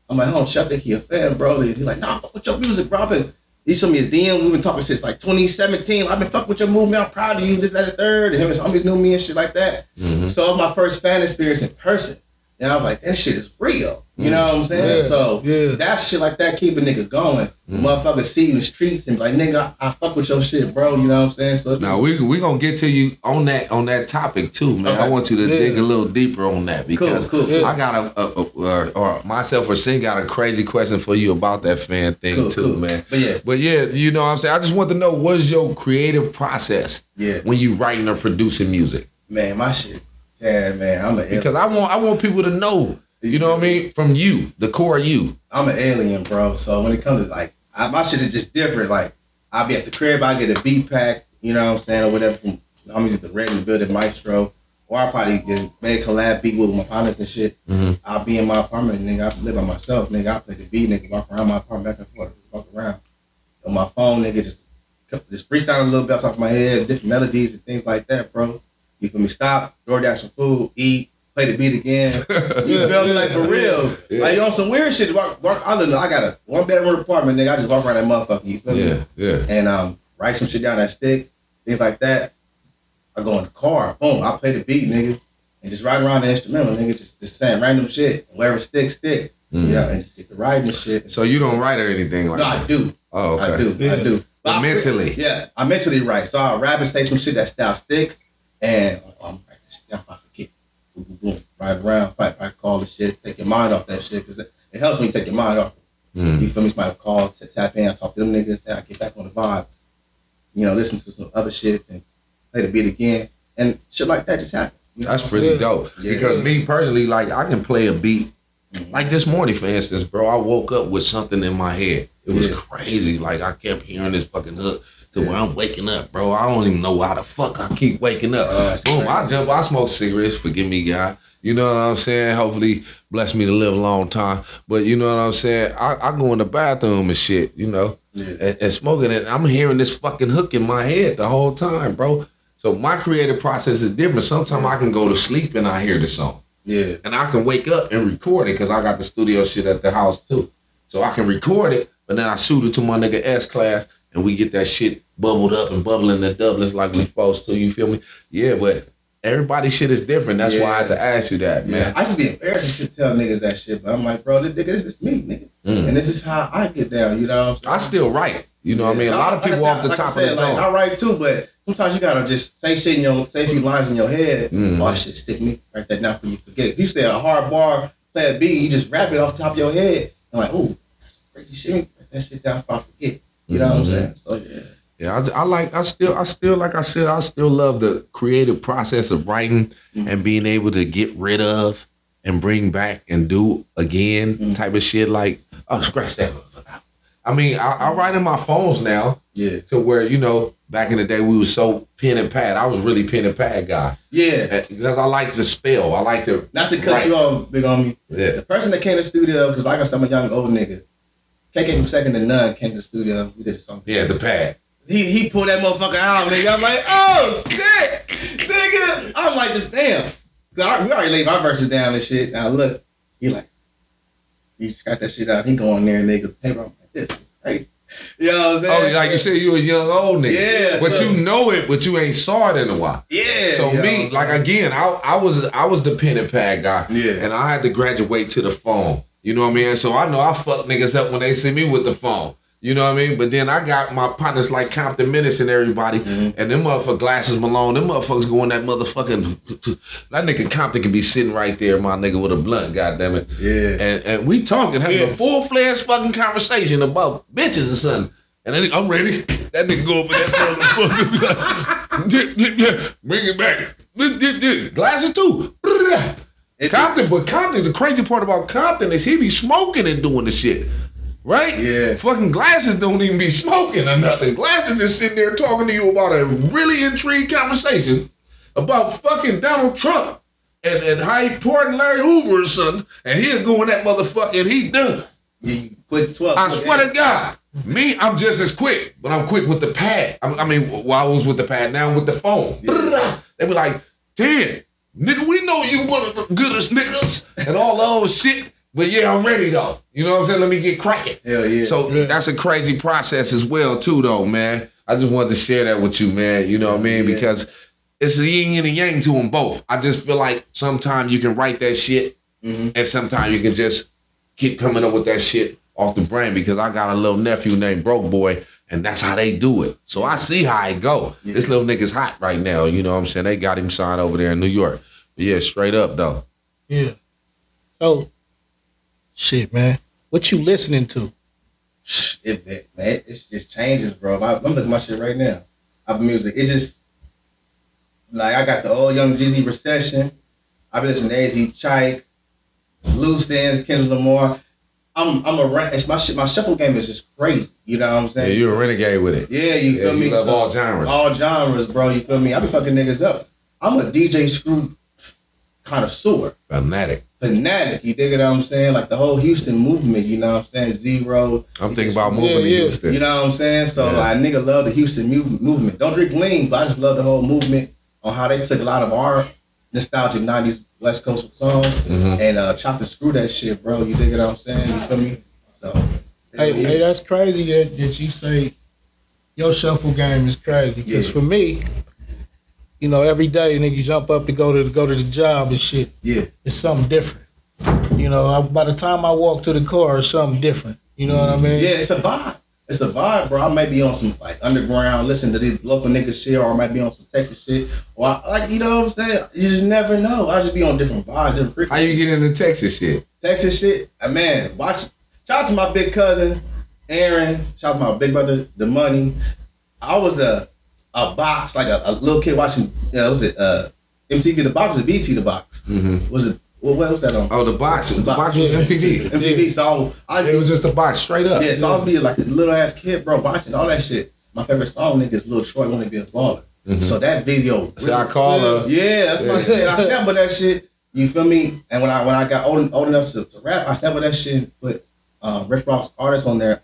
I'm like, oh, shit, I think he a fan, bro. He's like, nah, fuck with your music, bro. He showed me his DM. We've been talking since like 2017. I've been fucking with your movement. I'm proud of you. This, that, and the third. And him and homies knew me and shit like that. So it was my first fan experience in person. And I was like, that shit is real. You know what I'm saying? So that shit like that keep a nigga going. Motherfuckers see you in the streets and be like, nigga, I fuck with your shit, bro. You know what I'm saying? So now we gonna get to you on that topic too, man. Okay. I want you to dig a little deeper on that because I got or myself or Sin got a crazy question for you about that fan thing too, man. But yeah, you know what I'm saying? I just want to know what's your creative process when you writing or producing music? Man, my shit. Yeah, man, I'm an alien. Because I want people to know, you know what I mean, from you, the core you. I'm an alien, bro. So when it comes to like, my shit is just different. Like, I'll be at the crib, I get a beat pack, you know what I'm saying, or whatever from homies at the Red and Building Maestro, or I probably made a collab beat with my partners and shit. I'll be in my apartment, nigga. I live by myself, nigga. I play the beat, nigga. Walk around my apartment back and forth, walk around on my phone, nigga. Just freestyle a little bit off the top of my head, different melodies and things like that, bro. You feel me? Stop, DoorDash some food, eat, play the beat again. You feel me? Like for real. Like you on some weird shit. I got a 1-bedroom apartment, nigga. I just walk around that motherfucker. You feel me? Yeah. And write some shit down that stick, things like that. I go in the car, boom, I play the beat, nigga, and just ride around the instrumental, nigga, just saying random shit. Wherever stick. Yeah, and just get the writing and shit. So you don't write or anything like that? No, I do. Oh, okay. I do. But mentally? Yeah, I mentally write. So I'll rap and say some shit that style stick. And I'm like, I'm fucking kick. Boom. Ride around, fight, call the shit, take your mind off that shit, because it helps me take your mind off. You feel me? Somebody call, tap in, I talk to them niggas, then I get back on the vibe. You know, listen to some other shit and play the beat again. And shit like that just happens. You know? That's pretty dope. Yeah. Because me personally, like, I can play a beat. Like this morning, for instance, bro, I woke up with something in my head. It was crazy. Like, I kept hearing this fucking hook. Where I'm waking up, bro. I don't even know how the fuck I keep waking up. Boom, I jump, I smoke cigarettes, forgive me, guy. You know what I'm saying? Hopefully bless me to live a long time. But you know what I'm saying? I go in the bathroom and shit, you know, and smoking it. I'm hearing this fucking hook in my head the whole time, bro. So my creative process is different. Sometimes I can go to sleep and I hear the song. Yeah. And I can wake up and record it because I got the studio shit at the house too. So I can record it, but then I shoot it to my nigga S-Class and we get that shit bubbled up and bubbling in doublets like we supposed to, you feel me? Yeah, but everybody's shit is different. That's why I had to ask you that, man. I used to be embarrassed to tell niggas that shit, but I'm like, bro, this is me, nigga. And this is how I get down, you know what I'm saying? I still write, you know what I mean? A lot of people off the top of the dome. I write too, but sometimes you gotta just say shit say a few lines in your head. Oh, shit, stick me. Write that down for you forget. If you say a hard bar, play a beat, you just rap it off the top of your head. I'm like, ooh, that's some crazy shit. Write that shit down if I forget. You know what I'm saying? So yeah. Yeah, I still like I said, I still love the creative process of writing and being able to get rid of and bring back and do again type of shit. Like, oh, scratch that. I mean, I write in my phones now. Yeah. To where, you know, back in the day we was so pen and pad. I was really pen and pad guy. Yeah. Because I like to spell. I like to not to cut write. You off, big on me. Yeah. The person that came to the studio, because like I said, I'm a young old nigga. Can't get him second to none. Came to the studio. We did a song. Yeah, the pad. He pulled that motherfucker out, nigga. I'm like, oh shit, nigga. I'm like, just damn. We already laid my verses down and shit. Now look, he just got that shit out. He going there, nigga. Paper. I'm like, this is crazy. You know what I'm saying? Oh, like you said, you a young old nigga. Yeah. But you know it, but you ain't saw it in a while. Yeah. So me, like again, I was the pen and pad guy. Yeah. And I had to graduate to the phone. You know what I mean? So I know I fuck niggas up when they see me with the phone. You know what I mean? But then I got my partners like Compton Menace and everybody, and them motherfucker Glasses Malone, them motherfuckers going that motherfucking, that nigga Compton can be sitting right there, my nigga, with a blunt, goddammit. Yeah. And we talking, having a full-fledged fucking conversation about bitches or something. And then I'm ready. That nigga go up in that motherfucker. Bring it back. Glasses too. Compton, but Compton, the crazy part about Compton is he be smoking and doing the shit. Right? Yeah. Fucking Glasses don't even be smoking or nothing. Glasses is sitting there talking to you about a really intrigued conversation about fucking Donald Trump and how he poured Larry Hoover or something, and he'll go in that motherfucker and he done. You put 12. I swear to God. Me, I'm just as quick, but I'm quick with the pad. I was with the pad, now I'm with the phone. Yeah. They be like, damn, nigga, we know you one of the goodest niggas and all the old shit. But yeah, I'm ready though. You know what I'm saying? Let me get cracking. Hell yeah. So that's a crazy process as well too though, man. I just wanted to share that with you, man. You know what I mean? Because it's a yin and a yang to them both. I just feel like sometimes you can write that shit and sometimes you can just keep coming up with that shit off the brain, because I got a little nephew named Broke Boy and that's how they do it. So I see how it go. Yeah. This little nigga's hot right now. You know what I'm saying? They got him signed over there in New York. But yeah, straight up though. Yeah. So, shit, man. What you listening to? It just changes, bro. I'm looking at my shit right now. Apple Music. It just, like, I got the old Young Jeezy Recession. I've been listening to A.Z. Chike, Loose Ends, Kendrick Lamar. My shuffle game is just crazy. You know what I'm saying? Yeah, you're a renegade with it. Yeah, you feel me? You love all genres. All genres, bro. You feel me? I be fucking niggas up. I'm a DJ Screw connoisseur. Fanatic, you dig what I'm saying? Like the whole Houston movement, you know what I'm saying? Zero. I'm thinking about moving to Houston. You know what I'm saying? So I nigga love the Houston movement. Don't drink lean, but I just love the whole movement on how they took a lot of our nostalgic 90s West Coast songs and chopped and screw that shit, bro. You dig what I'm saying? You feel me? So hey, that's crazy that you say your shuffle game is crazy. Because for me, you know, every day niggas jump up to go to the job and shit. Yeah. It's something different. You know, by the time I walk to the car, it's something different. You know what I mean? Yeah, it's a vibe. It's a vibe, bro. I might be on some like underground, listen to these local niggas shit, or I might be on some Texas shit. Or you know what I'm saying? You just never know. I just be on different vibes, different frequencies. How you get into Texas shit? Texas shit? Man, shout out to my big cousin, Aaron. Shout out to my big brother, The Money. I was a box, like a little kid watching, was it MTV The Box or BT The Box? Mm-hmm. Was it, what was that on? Oh, The Box. The box was MTV. MTV, so it was just The Box, straight up. Yeah, so I was being like a little ass kid, bro, watching all that shit. My favorite song, nigga, is Lil Troy Wanna Be a Baller. Mm-hmm. So that video. So I call her. Yeah, that's my shit. I sampled that shit. You feel me? And when I got old enough to rap, I sampled that shit and put Rick Ross artists on there,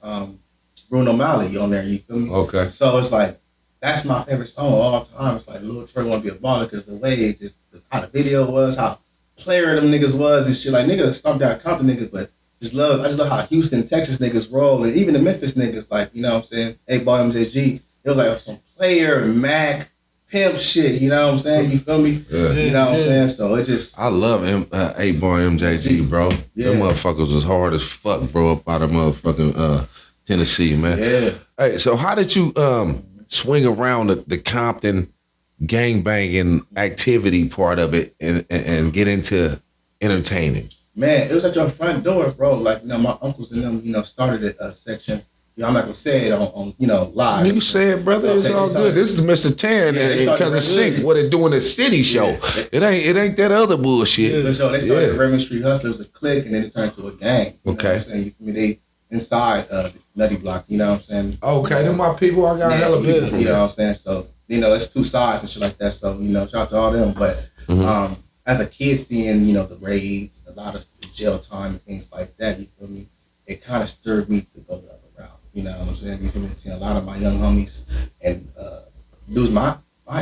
Bruno Malley on there. You feel me? Okay. So it's like that's my favorite song of all time. It's like Lil Troy Wanna Be a Baller because the way it just how the video was, how player them niggas was and shit. Like niggas stomped down Compton niggas, but I just love how Houston, Texas niggas roll, and even the Memphis niggas, like, you know what I'm saying, 8-Ball MJG, it was like some player, Mac, pimp shit, you know what I'm saying? You feel me? Yeah. You know what I'm saying? So it just... I love 8-Ball MJG, bro. Yeah. Them motherfuckers was hard as fuck, bro, up out of motherfucking Tennessee, man. Yeah. Hey, so how did you swing around the Compton gangbanging activity part of it and get into entertaining? Man, it was at your front door, bro. Like, you know, my uncles and them, you know, started a section. You know, I'm not gonna say it on you know, live. You say it, brother. Okay, it's all good. This is Mr. Tan and Cousin Sink. What they doing a city show? It ain't that other bullshit. Yeah, so they started Raymond Street Hustlers, a clique, and then it turned to a gang. You know what I'm saying? You feel me? They inside the Nutty Block. You know what I'm saying? Okay, them my people. I got hella people from you know there. what I'm saying? So you know, it's two sides and shit like that. So you know, shout out to all them. But as a kid, seeing you know the raids, a lot of jail time and things like that. You feel me? It kind of stirred me to go the other route. You know what I'm saying? You feel me? Seeing a lot of my young homies and dudes my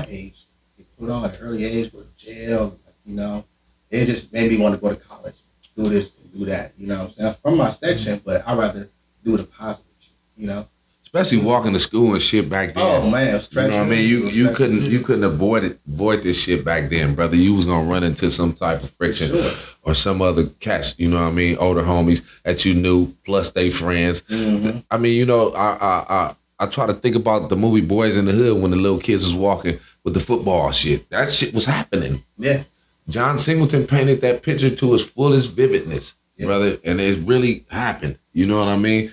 age get put on at an early age with jail. You know, it just made me want to go to college, do this, and do that. You know what I'm saying? I'm from my section, but I'd rather do the positive shit. You know. Especially walking to school and shit back then. Oh man, it was you know what I mean? You couldn't avoid this shit back then, brother. You was gonna run into some type of friction or some other cats, you know what I mean, older homies that you knew, plus they friends. Mm-hmm. I mean, you know, I try to think about the movie Boys in the Hood when the little kids was walking with the football shit. That shit was happening. Yeah. John Singleton painted that picture to its fullest vividness, brother, and it really happened. You know what I mean?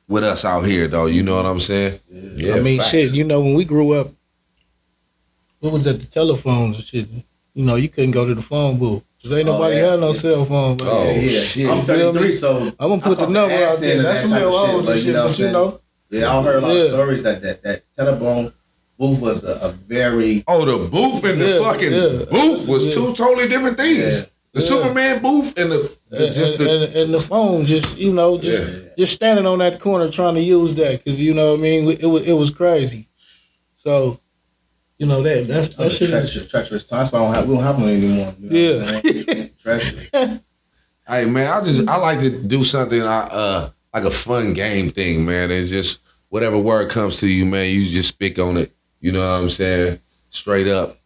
With us out here, though, you know what I'm saying? Yeah, I mean, facts. Shit, you know, when we grew up, what was at the telephones and shit, you know, you couldn't go to the phone booth. Cause ain't nobody had no cell phone. But shit. I'm 33, so I'm gonna put the number out there. That's a little old and shit, but you know. Yeah, I heard a lot of stories that telephone booth was a very... Oh, the booth and the fucking booth was two totally different things. Yeah. The Superman booth and the phone, just you know, just standing on that corner trying to use that, cause you know what I mean. It was crazy. So, you know that shit is treacherous time. That's why we don't have one anymore. You know treacherous. Hey man, I like to do something like a fun game thing, man. It's just whatever word comes to you, man. You just speak on it. You know what I'm saying? Straight up.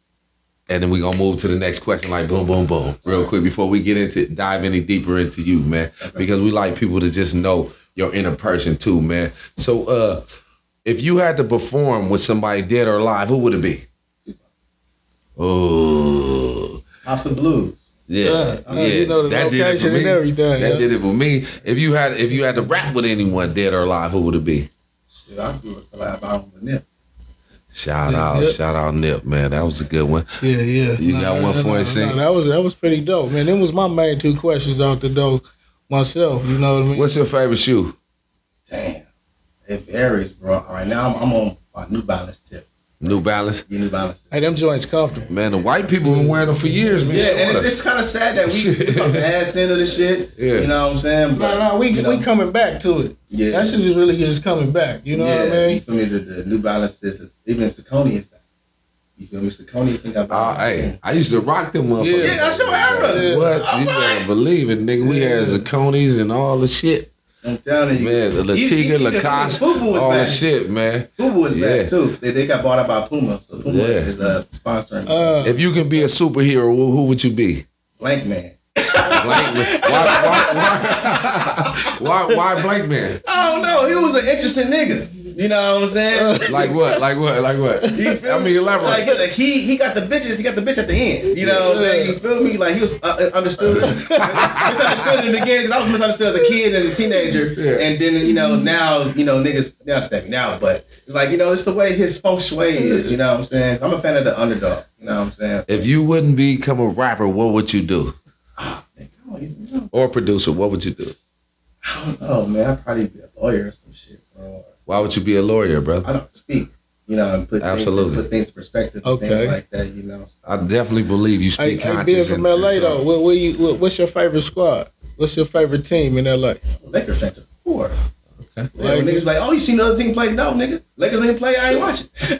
And then we're going to move to the next question like boom, boom, boom. Real quick before we dive any deeper into you, man. Because we like people to just know your inner person too, man. So if you had to perform with somebody dead or alive, who would it be? Oh. House of Blues. Yeah. You know the that did it for me. And everything. That did it for me. If you had to rap with anyone dead or alive, who would it be? Shit, I'd do a collab album with Nip. Shout out Nip, man. That was a good one. Yeah. You got one for us, Sing? That was pretty dope, man. Them was my main two questions out the door myself, you know what I mean? What's your favorite shoe? Damn. It varies, bro. All right, now I'm on my New Balance tip. New Balance? Yeah, New Balance. Hey, them joints comfortable. Man, the white people been wearing them for years, man. Yeah, and it's kind of sad that we put the ass into the shit. Yeah. You know what I'm saying? But, we coming back to it. Yeah. That shit just really is coming back. You know what I mean? You feel me? The New Balance is even Saucony is back. You feel me? Saucony, I think hey, I used to rock them motherfuckers. Yeah, that's your era. Yeah. What? You better believe it, nigga. We had Sauconys and all the shit. I'm telling you. Man, the Latiga, Lacoste, all the shit, man. Fubu was back, too. They got bought out by Puma. So Puma is sponsoring. If you could be a superhero, who would you be? Blank Man. Blank Man. Why Blank Man? I don't know. He was an interesting nigga. You know what I'm saying? Like what? I mean, elaborate. Like he got the bitches. He got the bitch at the end. You know what I'm saying? You feel me? Like he was understood. Misunderstood in the beginning because I was misunderstood as a kid and a teenager. Yeah. And then now niggas understand me now. But it's like it's the way his feng shui is. You know what I'm saying? I'm a fan of the underdog. You know what I'm saying? If you wouldn't become a rapper, what would you do? I don't even know. Or a producer, what would you do? I don't know, man. I'd probably be a lawyer or some shit, bro. Why would you be a lawyer, brother? I don't speak. and put things in perspective, and things like that, I definitely believe you speak conscious. Being from LA though, what's your favorite squad? What's your favorite team in LA? Lakers fans, of course. Okay. When niggas like, oh, you seen the other team play? No, nigga. Lakers ain't play. I ain't watching. I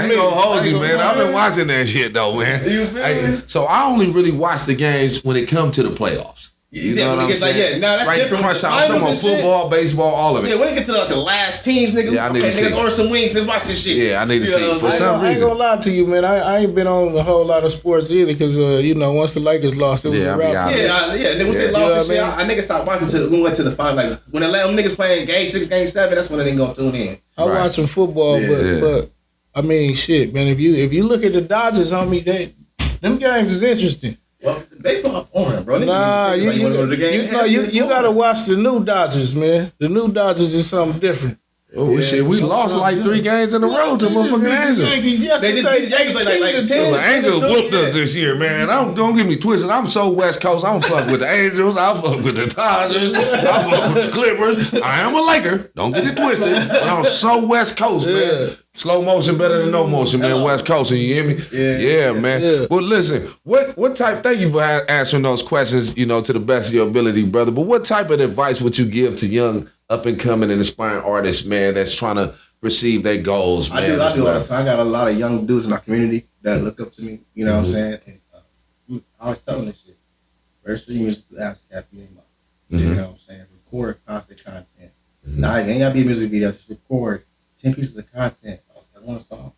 ain't gonna hold you, man. I've been watching that shit though, man. You feel me? So I only really watch the games when it comes to the playoffs. You know what I'm saying? That's different. Crunch out. Come on, football, baseball, all of it. Yeah, when it get to the last teams, nigga. Yeah, I need to see. Niggas order some wings. Let's watch this shit. Yeah, I need to see. For some reason, I ain't gonna lie to you, man. I ain't been on a whole lot of sports either, because once the Lakers lost, it was a wrap. Yeah. Once they lost, shit, I niggas stopped watching when we went to the final. Like when the niggas playing Game 6, Game 7, that's when they ain't gonna tune in. I watch some football, but I mean, shit, man. If you look at the Dodgers, homie, them games is interesting. Well, baseball boring, bro. Nah, you gotta watch the new Dodgers, man. The new Dodgers is something different. Oh shit, we lost like 3 games in a row to motherfucking Angels. They just beat the Yankees like 10. The Angels whooped us this year, man. Don't get me twisted. I'm so West Coast. I don't fuck with the Angels. I fuck with the Dodgers. I fuck with the Clippers. I am a Laker. Don't get it twisted. But I'm so West Coast, man. Slow motion better than no motion, man. West Coast, you hear me? Yeah, man. Yeah. Well, listen, what type? Thank you for answering those questions, to the best of your ability, brother. But what type of advice would you give to young, up and coming and inspiring artists, man, that's trying to receive their goals, man? I do all the time. I got a lot of young dudes in my community that look up to me. You know what I'm saying? And, I always tell them this shit. First stream music ask Happy Name Up. You know what I'm saying? Record constant content. Now, it ain't gotta be a music video. Just record 10 pieces of content. One song,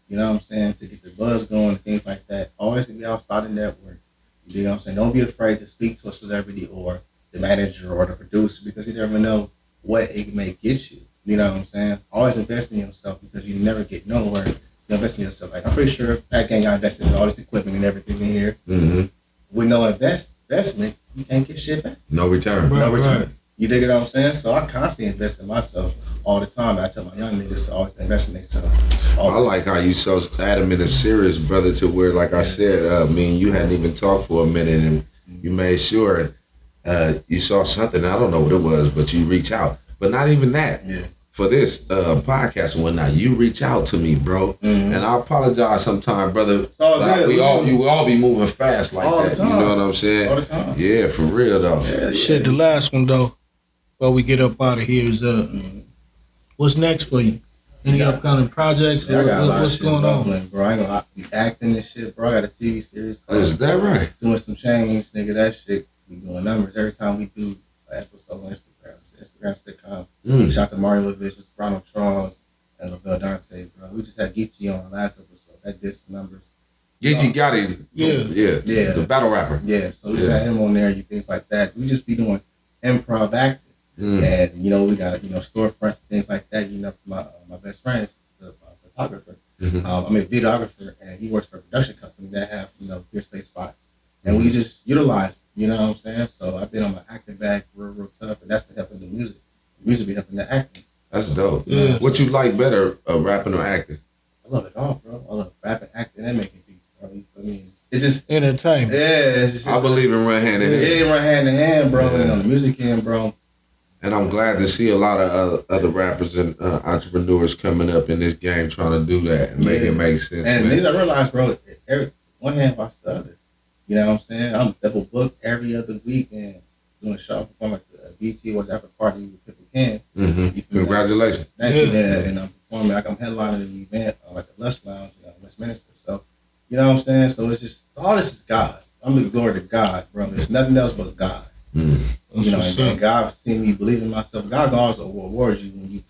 you know what I'm saying, to get the buzz going and things like that. Always be outside the network. You know what I'm saying? Don't be afraid to speak to a celebrity or the manager or the producer, because you never know what it may get you. You know what I'm saying? Always invest in yourself, because you never get nowhere. You invest in yourself. Like, I'm pretty sure Pat Gang got invested in all this equipment and everything in here. With no investment, you can't get shit back. No return. No return. Right. You dig what I'm saying? So I constantly invest in myself all the time. I tell my young niggas to always invest in themselves. I like how you so adamant and serious, brother, to where, like I said, me and you hadn't even talked for a minute, and you made sure you saw something. I don't know what it was, but you reach out. But not even that. Yeah. For this podcast and whatnot, you reach out to me, bro. And I apologize sometimes, brother. Like we all be moving fast like all that. You know what I'm saying? All the time. Yeah, for real though. Yeah. Shit, the last one though, before we get up out of here, is what's next for you? Any upcoming projects? What's going on? Bro, I ain't gonna be acting and shit, bro. I got a TV series. Is that right? Doing some change, nigga. That shit, we doing numbers every time we do an episode on Instagram sitcom. Shout out to Mario Vicious, Ronald Charles, and LaBelle Dante, bro. We just had Geechee on the last episode. That did some numbers. Geechee got it. Yeah. The battle rapper. Yeah. So we just had him on there and things like that. We just be doing improv acting. And we got storefronts, things like that. My best friend is a photographer. I'm a videographer, and he works for a production company that have peer space spots, and we just utilize. You know what I'm saying? So I've been on my acting bag real tough, and that's the help of the music. The music be helping the acting. That's dope. Yeah. What you like better, rapping or acting? I love it all, bro. I love rapping, acting, and making beats. I mean, it's just entertainment. Yeah, I believe in run hand in hand. Yeah, run hand in hand, bro. And on the music end, bro. And I'm glad to see a lot of other rappers and entrepreneurs coming up in this game trying to do that and make it make sense. And I realized, bro, one hand wash the other. You know what I'm saying? I'm double booked every other week and doing a show performing at the BT Awards after party with People Can. Congratulations. Thank you. And I'm performing, I'm headlining the event like a Lush Lounge, Westminster. So, you know what I'm saying? So it's just, all this is God. I'm the glory to God, bro. There's nothing else but God. And God seen me believe in myself. God always reward you when you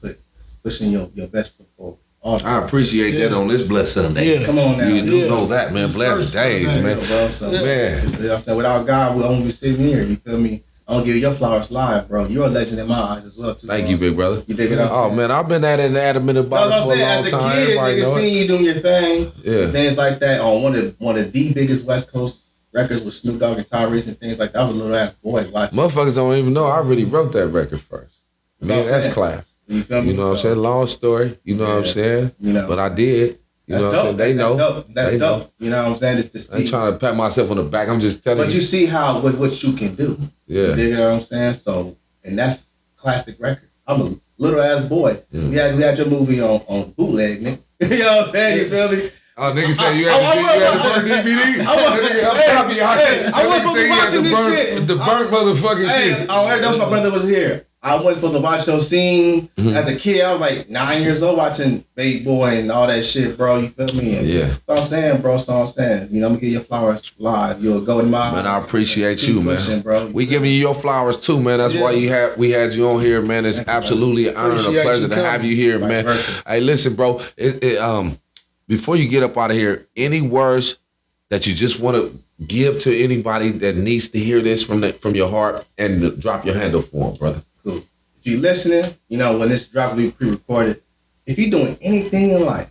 pushing your best foot forward. I appreciate that on this blessed Sunday. Yeah. Come on now. You do know that, man. Blessed days, man. Bro. So, man. You know what I'm saying? Without God, we won't be sitting here. You feel me? I don't give you your flowers live, bro. You're a legend in my eyes as well, too. Thank you, big brother. You dig it up? Oh, man, I've been adamant about it for a long time. As a kid, nigga, seeing you doing your thing, things like that, on one of the biggest West Coast records with Snoop Dogg and Tyrese and things like that. I was a little ass boy watching. Motherfuckers don't even know I really wrote that record first. Me and X Class. You feel me? You know what I'm saying? Long story. You know what I'm saying? But I did. You know what I'm saying? They know. That's dope. You know what I'm saying? It's to see. I ain't trying to pat myself on the back. I'm just telling you. But you see what you can do. Yeah. You know what I'm saying? So, and that's classic record. I'm a little ass boy. We had your movie on bootleg, nigga. You know what I'm saying? You feel me? Oh, nigga said you had the burn DVD. I wasn't supposed to be watching this shit. The burnt motherfucking shit. That was my brother was here. I wasn't supposed to watch those scenes as a kid. I was like 9 years old watching Baby Boy and all that shit, bro. You feel me? And yeah. So I'm saying, bro. So I'm saying, you know, I'm gonna give your flowers live. You'll go in my man. I appreciate you, man. Bro. We giving you your flowers too, man. That's why we had you on here, man. It's absolutely an honor and a pleasure to have you here, man. Hey, listen, bro. Before you get up out of here, any words that you just want to give to anybody that needs to hear this from your heart, and drop your handle for them, brother. Cool. If you're listening, you know, when this drop will be pre-recorded, if you're doing anything in life,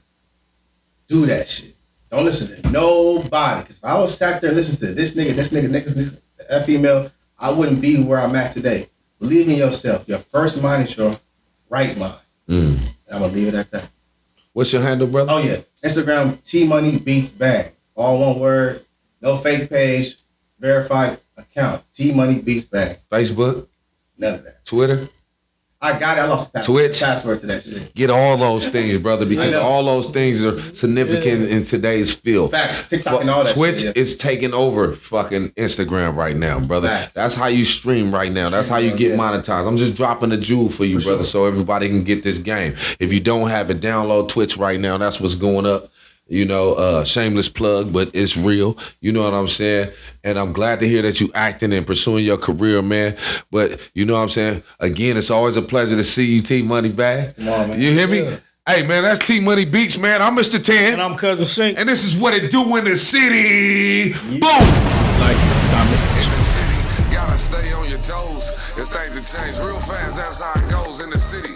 do that shit. Don't listen to nobody. Because if I was sat there and listening to this nigga, that female, I wouldn't be where I'm at today. Believe in yourself. Your first mind is your right mind. And I'm going to leave it at that. What's your handle, brother? Oh, yeah. Instagram, T-Money Beats Bang. All one word. No fake page. Verified account. T-Money Beats Bang. Facebook? None of that. Twitter? I got it. I lost the password to that shit. Get all those things, brother, because all those things are significant in today's field. Facts. TikTok and all that Twitch shit, is taking over fucking Instagram right now, brother. Facts. That's how you stream right now. That's how you get monetized. I'm just dropping a jewel for you, brother, so everybody can get this game. If you don't have it, download Twitch right now. That's what's going up. You know, shameless plug, but it's real. You know what I'm saying? And I'm glad to hear that you acting and pursuing your career, man. But you know what I'm saying? Again, it's always a pleasure to see you, T-Money back. Come on, man. You hear me? Yeah. Hey, man, that's T-Money Beats, man. I'm Mr. 10. And I'm Cousin Sink. And this is what it do in the city. Yeah. Boom! Like, in the city, gotta stay on your toes. It's things to change real fast, that's how it goes in the city.